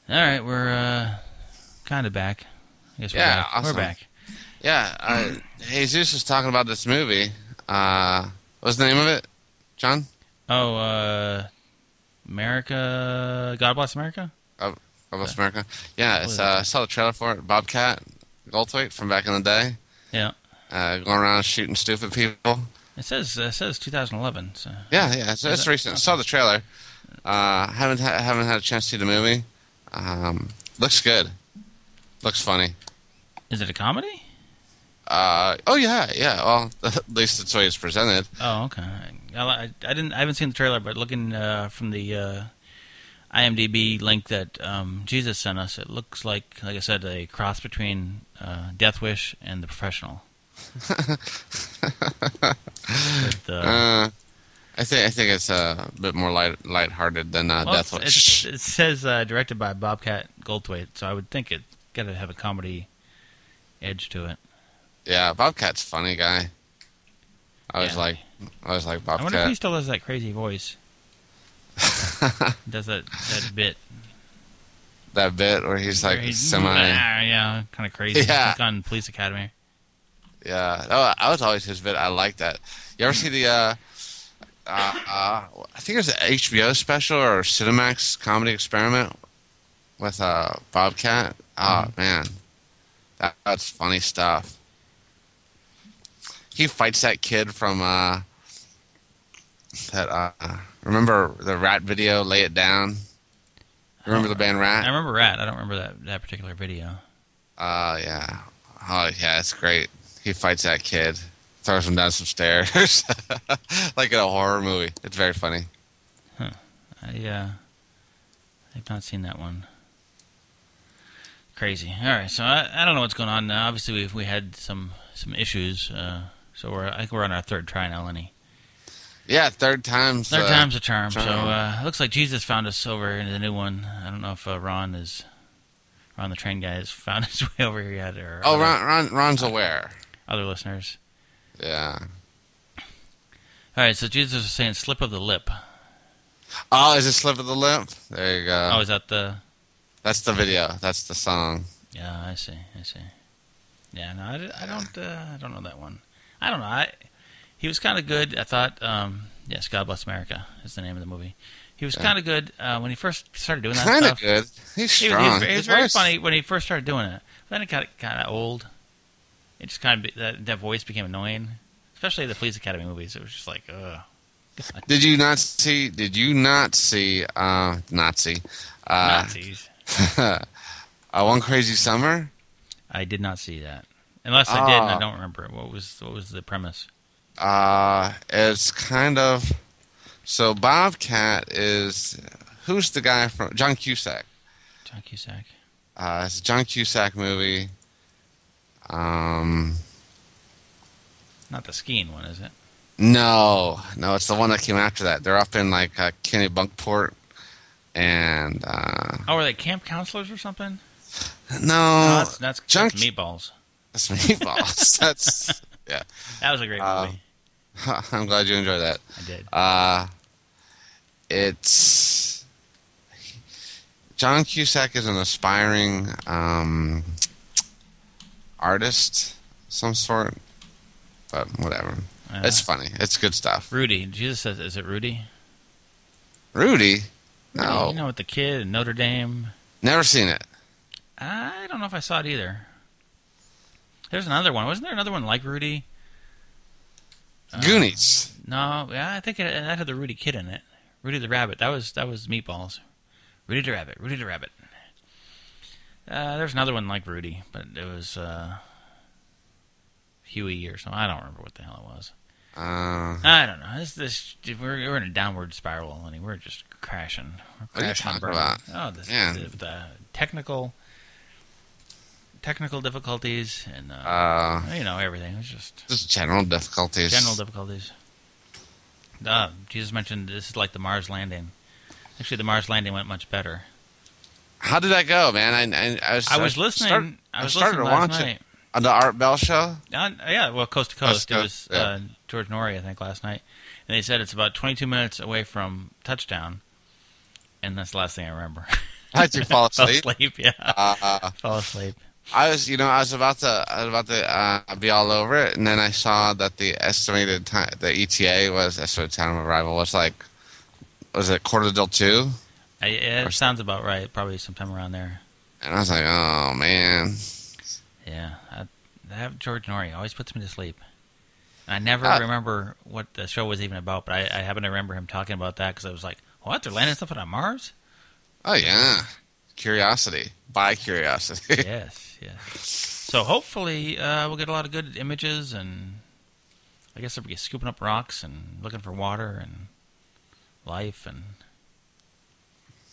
All right, we're kind of back. I guess we're back. Awesome. We're back. Yeah, Jesus was talking about this movie. What's the name of it, John? Oh, America. God Bless America? God Bless America. Yeah, I saw the trailer for it. Bobcat Goldthwait from back in the day. Yeah. Going around shooting stupid people. It says 2011. So. Yeah, it's recent. I saw the trailer. Haven't had a chance to see the movie. Looks good. Looks funny. Is it a comedy? Oh yeah. Well, at least that's the way it's presented. Oh, okay. I haven't seen the trailer, but looking from the IMDb link that Jesus sent us, it looks like I said, a cross between Death Wish and The Professional. But, I think it's a bit more lighthearted than Death Wish. It says directed by Bobcat Goldthwait, so I would think it got to have a comedy edge to it. Yeah, Bobcat's a funny guy. I was like Bobcat. I wonder if he still has that crazy voice. Does that bit? That bit where he's like kind of crazy. Yeah. Like on Police Academy. Yeah, that was always his bit. I like that. You ever see the? I think it was an HBO special or Cinemax comedy experiment with Bobcat. Oh man, that's funny stuff. He fights that kid from remember the Rat video, Lay It Down? Remember the band Rat? I remember Rat. I don't remember that particular video. Yeah. Oh, yeah, it's great. He fights that kid, throws him down some stairs, like in a horror movie. It's very funny. Huh. I've not seen that one. Crazy. All right, so I don't know what's going on now. Obviously, we had some issues, so I think we're on our third try now, Lenny. Yeah, third time's a charm. So it looks like Jesus found us over into the new one. I don't know if Ron, the train guy, has found his way over here yet. Or Ron's aware. Other listeners. Yeah. All right, so Jesus was saying slip of the lip. Oh, is it slip of the lip? There you go. Oh, is that the... That's the video. That's the song. Yeah, I see. Yeah, no, I don't know that one. I don't know. He was kind of good. I thought, yes, God Bless America is the name of the movie. He was kind of good when he first started doing that stuff. Kind of good. He's strong. He was very funny when he first started doing it. Then it got kind of old. It just kind of that voice became annoying, especially the Police Academy movies. It was just like, ugh. Did you not see Nazi? Nazis. One Crazy Summer? I did not see that. Unless I did, and I don't remember it. What was the premise? It's kind of... So Bobcat is... Who's the guy from... John Cusack. John Cusack. It's a John Cusack movie. Not the skiing one, is it? No, it's the one that came after that. They're up in like Kennebunkport, and were they camp counselors or something? No, that's Meatballs. That's Meatballs. That's yeah. That was a great movie. I'm glad you enjoyed that. I did. It's John Cusack is an aspiring artist, some sort, but whatever. It's funny. It's good stuff. Rudy. Jesus says, is it Rudy? Rudy? No. You know, with the kid in Notre Dame. Never seen it. I don't know if I saw it either. There's another one. Wasn't there another one like Rudy? Goonies. No, yeah, I think that had the Rudy kid in it. Rudy the Rabbit. That was Meatballs. Rudy the Rabbit. There's another one like Rudy, but it was Huey or something. I don't remember what the hell it was. I don't know. We're in a downward spiral, and we're just crashing. What are you talking about? Oh, the technical difficulties and everything. It's just general difficulties. Jesus mentioned this is like the Mars landing. Actually, the Mars landing went much better. How did that go, man? I was listening. I started to watch it on the Art Bell show. Yeah, well, Coast to Coast. It was George Norrie, I think, last night, and they said it's about 22 minutes away from touchdown, and that's the last thing I remember. How'd you fall Fell asleep? asleep, yeah. Uh, Fell asleep. I was about to be all over it, and then I saw that the estimated time, the ETA was estimated time of arrival was like, was it quarter till 2? It sounds about right. Probably sometime around there. And I was like, oh man. Yeah. I have George Norrie. Always puts me to sleep. And I never Uh, remember what the show was even about, but I happen to remember him talking about that because I was like, what? They're landing stuff on Mars? oh yeah, curiosity by curiosity. Yes, yes. So hopefully we'll get a lot of good images, and I guess they'll be scooping up rocks and looking for water and life. And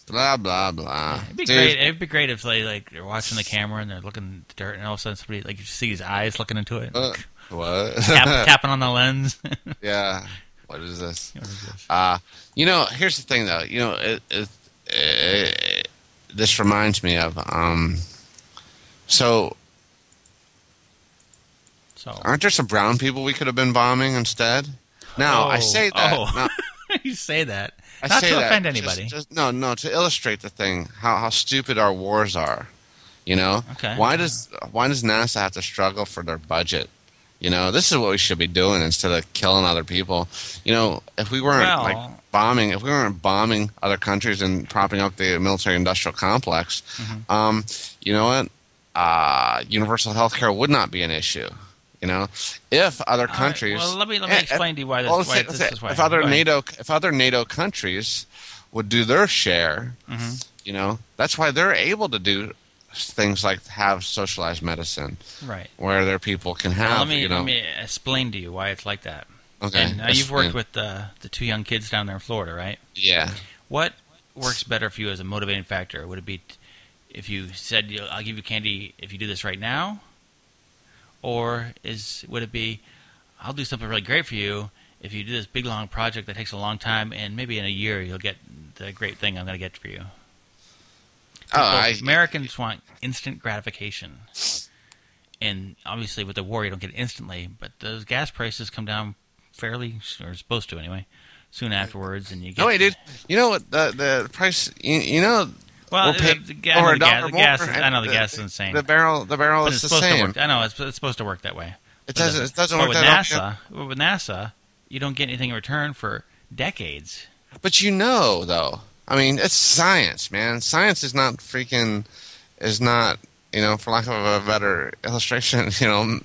Blah blah blah. it'd be Dude, great. It'd be great if they're watching the camera and they're looking at the dirt, and all of a sudden somebody you see his eyes looking into it, what? tapping on the lens. Yeah. What is this? What is this? Here's the thing though. This reminds me of So So aren't there some brown people we could have been bombing instead? Now I say that. Now, you say that I not say to that offend anybody. no, to illustrate the thing, how stupid our wars are. Okay. Why does NASA have to struggle for their budget? This is what we should be doing instead of killing other people. If we weren't bombing other countries and propping up the military-industrial complex, you know what? Universal health care would not be an issue. If other countries. Well, let me explain to you why this. Is why. If other NATO countries would do their share, that's why they're able to do things like have socialized medicine, right? Where their people can have. Let me explain to you why it's like that. Okay. And now you've worked with the two young kids down there in Florida, right? Yeah. What works better for you as a motivating factor? Would it be if you said, "I'll give you candy if you do this right now," or would it be, "I'll do something really great for you if you do this big long project that takes a long time, and maybe in a year you'll get the great thing I'm going to get for you"? Americans want instant gratification, and obviously with the war you don't get it instantly. But those gas prices come down fairly, or supposed to anyway, soon afterwards, and you get. No, wait, dude. You know what the price? Well, the gas. I know the gas is insane. The barrel is the same. I know it's supposed to work that way. It doesn't but work with that NASA. With NASA, you don't get anything in return for decades. But though, I mean, it's science, man. Science is not, for lack of a better illustration,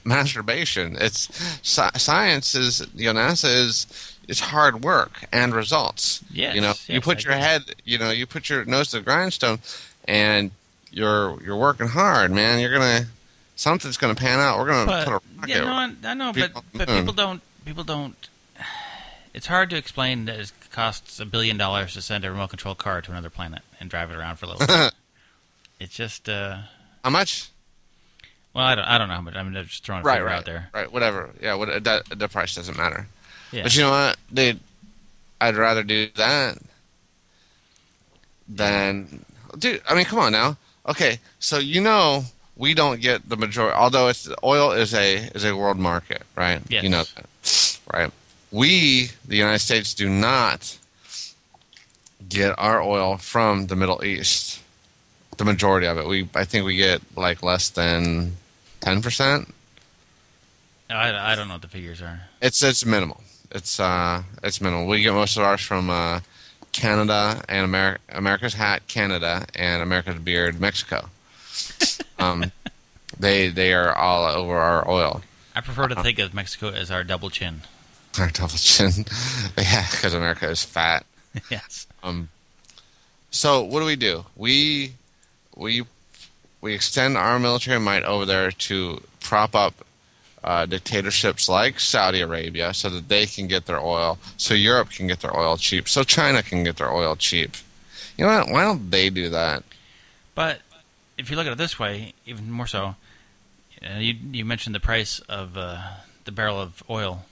masturbation. It's science is, NASA is hard work and results. Yes, you put your head, you put your nose to the grindstone, and you're working hard, man. Something's gonna pan out. We're gonna put a rocket. Yeah, I know, but people don't. It's hard to explain that it costs $1 billion to send a remote control car to another planet and drive it around for a little bit. It's just how much? Well, I don't know how much. I'm just throwing a figure out there. Right, whatever. Yeah, the price doesn't matter. Yeah. But you know what, dude? I'd rather do that than, dude. I mean, come on now. Okay, so we don't get the majority. Although oil is a world market, right? Yes. You know that, right? We, the United States, do not get our oil from the Middle East. The majority of it, I think we get like less than 10%. I don't know what the figures are. It's minimal. It's minimal. We get most of ours from Canada and America's hat, Canada, and America's beard, Mexico. They are all over our oil. I prefer to think of Mexico as our double chin. Our double chin, yeah, because America is fat. Yes. So what do? We extend our military might over there to prop up dictatorships like Saudi Arabia so that they can get their oil, so Europe can get their oil cheap, so China can get their oil cheap. You know what? Why don't they do that? But if you look at it this way, even more so, you mentioned the price of the barrel of oil.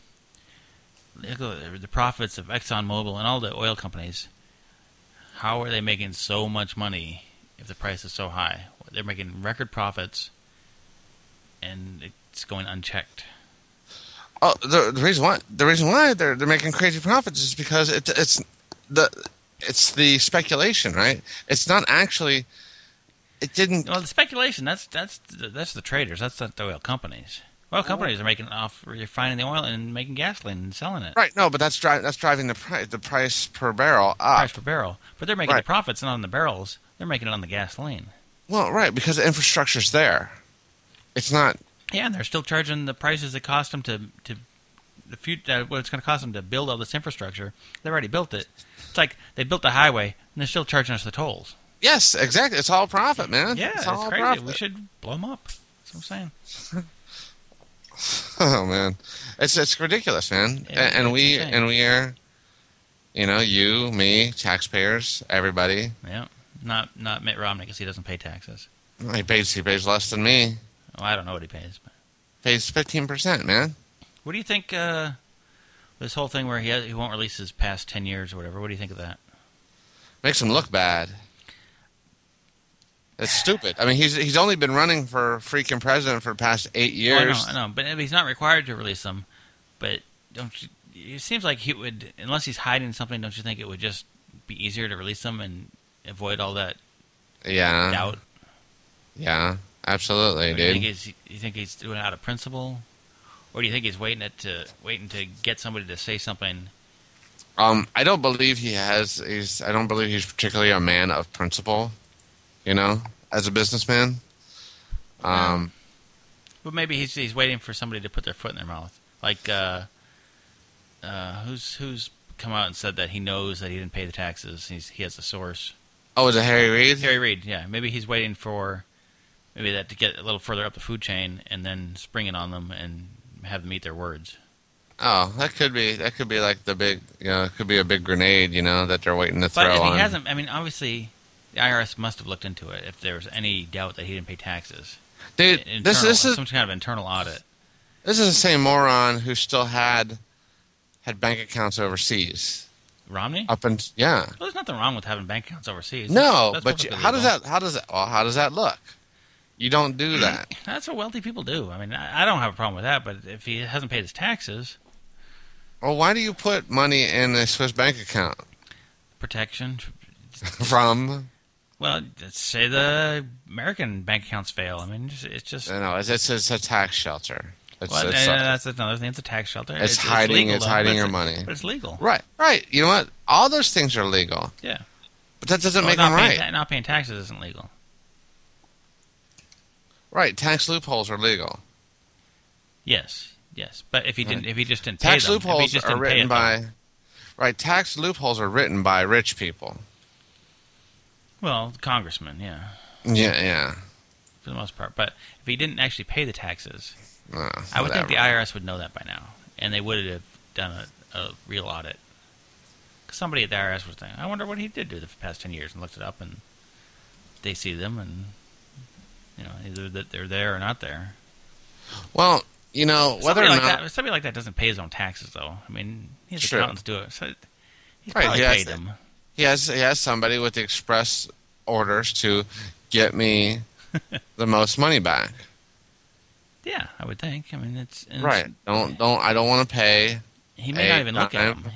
The profits of ExxonMobil and all the oil companies, how are they making so much money if the price is so high? They're making record profits, and it's going unchecked. Oh, the reason why they're making crazy profits is because it's the speculation, right? It's not actually. It didn't. Well, the speculation, that's the traders. That's not the oil companies. Oil companies are making off refining the oil and making gasoline and selling it. Right. No, but that's driving the price per barrel up. Price per barrel. But they're making the profits not on the barrels. They're making it on the gasoline. Well, right, because the infrastructure's there. It's not. Yeah, and they're still charging the prices that cost them to what it's going to cost them to build all this infrastructure. They've already built it. It's like they built the highway and they're still charging us the tolls. Yes, exactly. It's all profit, man. Yeah, it's crazy. Profit. We should blow them up. That's what I'm saying. Oh man, it's ridiculous, man. Yeah, and we are, you, me, taxpayers, everybody. Yeah, not Mitt Romney because he doesn't pay taxes. He pays less than me. Well, I don't know what he pays. But. Pays 15%, man. What do you think? This whole thing where he won't release his past 10 years or whatever. What do you think of that? Makes him look bad. It's stupid. I mean, he's only been running for freaking president for the past 8 years. I know, but he's not required to release them. But don't you? It seems like he would, unless he's hiding something. Don't you think it would just be easier to release them and avoid all that doubt? Yeah, absolutely, dude. You think he's doing it out of principle, or do you think he's waiting to get somebody to say something? I don't believe he has. I don't believe he's particularly a man of principle. As a businessman. But maybe he's waiting for somebody to put their foot in their mouth. Like, who's come out and said that he knows that he didn't pay the taxes. He has a source. Oh, is it Harry Reid? Harry Reid, yeah. Maybe he's waiting for that to get a little further up the food chain and then spring it on them and have them eat their words. Oh, that could be like the big, it could be a big grenade, that they're waiting to throw on. But if he hasn't, I mean, obviously... The IRS must have looked into it if there was any doubt that he didn't pay taxes. Dude, this is some kind of internal audit. This is the same moron who still had bank accounts overseas. Romney? Yeah. Well, there's nothing wrong with having bank accounts overseas. No, that's but how does that look? You don't do that. That's what wealthy people do. I mean, I don't have a problem with that, but if he hasn't paid his taxes, well, why do you put money in a Swiss bank account? Protection from. Well, let's say the American bank accounts fail. I mean, it's just... No, it's a tax shelter. That's another thing. It's a tax shelter. It's hiding your money. But it's legal. Right. You know what? All those things are legal. Yeah. But that doesn't make them right. Not paying taxes isn't legal. Right. Tax loopholes are legal. Yes. But if he just didn't pay tax them... loopholes are written by... Right. Tax loopholes are written by rich people. Well, congressman, yeah. Yeah. For the most part. But if he didn't actually pay the taxes, I would whatever. think the IRS would know that by now. And they would have done a real audit. Because somebody at the IRS was thinking, I wonder what he did do the past 10 years, and looked it up, and they see them, and, either that they're there or not there. Well, whether or not... Somebody like that doesn't pay his own taxes, though. I mean, his True. accountants do it. So he's probably paid them. He has somebody with the express orders to get me the most money back. Yeah, I would think. I mean, it's right. I don't want to pay. He may not even look at them.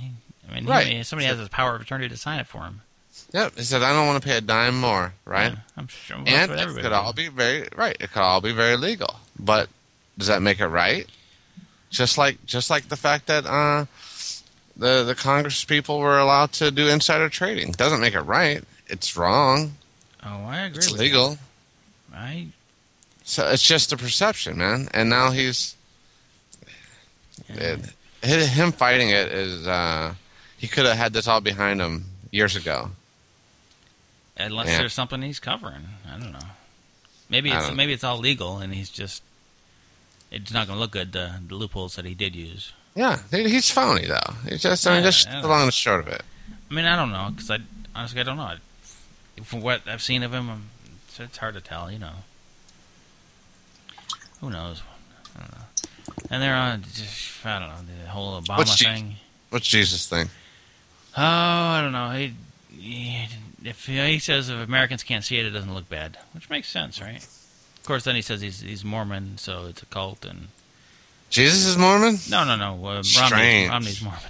Somebody has the power of attorney to sign it for him. Yep. He said, I don't want to pay a dime more. Right. Yeah, I'm sure. Well, and it could all be very right. It could all be very legal. But does that make it right? Just like the fact that the Congress people were allowed to do insider trading. Doesn't make it right. It's wrong. Oh, I agree. It's legal. So it's just a perception, man. And now he's him fighting it is he could have had this all behind him years ago. Unless there's something he's covering. I don't know. Maybe it's all legal and it's not going to look good, the loopholes that he did use. Yeah, he's phony though. He's just just the long and short of it. I mean, I don't know because honestly I don't know. From what I've seen of him, it's hard to tell. Who knows? I don't know. And they're on I don't know, the whole Obama thing. What's Jesus' thing? Oh, I don't know. He says if Americans can't see it, it doesn't look bad, which makes sense, right? Of course, then he says he's Mormon, so it's a cult and. Jesus is Mormon? No. Romney's Mormon.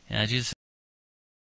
Yeah, Jesus